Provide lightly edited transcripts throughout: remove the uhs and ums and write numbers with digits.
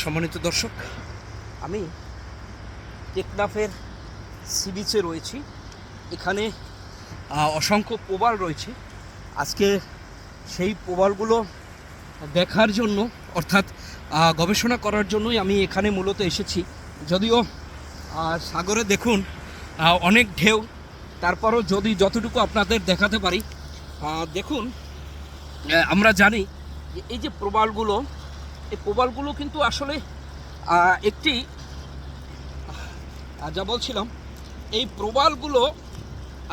সম্মানিত দর্শক, আমি টেকনাফের সি বিচে রয়েছি। এখানে অসংখ্য প্রবাল রয়েছে। আজকে সেই প্রবালগুলো দেখার জন্য, অর্থাৎ গবেষণা করার জন্যই আমি এখানে মূলত এসেছি। যদিও সাগরে দেখুন অনেক ঢেউ, তারপরও যতটুকু আপনাদের দেখাতে পারি। দেখুন, আমরা জানি যে এই যে প্রবালগুলো, এই প্রবালগুলো কিন্তু আসলে একটি যা বলছিলাম, এই প্রবালগুলো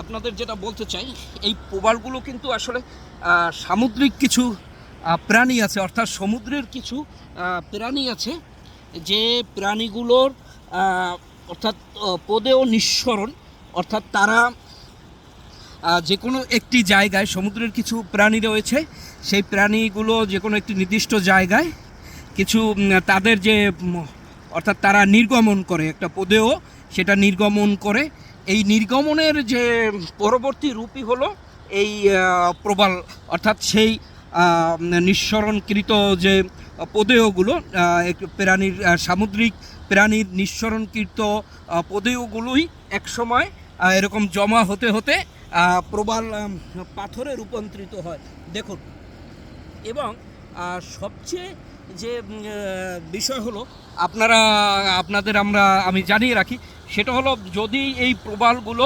আপনাদের যেটা বলতে চাই, এই প্রবালগুলো কিন্তু আসলে সামুদ্রিক কিছু প্রাণী আছে, অর্থাৎ সমুদ্রের কিছু প্রাণী আছে, যে প্রাণীগুলোর অর্থাৎ পদেও নিঃসরণ, অর্থাৎ তারা যে কোনো একটি জায়গায়, সমুদ্রের কিছু প্রাণী রয়েছে, সেই প্রাণীগুলো যে কোনো একটি নির্দিষ্ট জায়গায় কিছু তাদের যে অর্থাৎ তারা নির্গমন করে, একটা পদেও সেটা নির্গমন করে। এই নির্গমনের যে পরবর্তী রূপই হলো এই প্রবাল, অর্থাৎ সেই নিঃসরণকৃত যে পদেয়গুলো, প্রাণীর সামুদ্রিক প্রাণীর নিঃসরণকৃত পদেয়গুলোই একসময় এরকম জমা হতে হতে প্রবাল পাথরে রূপান্তরিত হয়। দেখুন, এবং সবচেয়ে যে বিষয় হলো, আমি জানিয়ে রাখি, সেটা হলো যদি এই প্রবালগুলো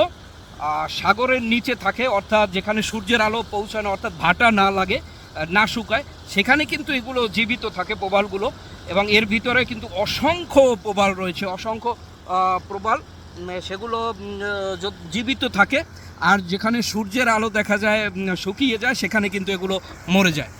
সাগরের নিচে থাকে, অর্থাৎ যেখানে সূর্যের আলো পৌঁছানো, অর্থাৎ ভাটা না লাগে, না শুকায়, সেখানে কিন্তু এগুলো জীবিত থাকে প্রবালগুলো। এবং এর ভিতরে কিন্তু অসংখ্য প্রবাল রয়েছে, অসংখ্য প্রবাল, সেগুলো জীবিত থাকে। আর যেখানে সূর্যের আলো দেখা যায় শুকিয়ে যায়, সেখানে কিন্তু এগুলো মরে যায়।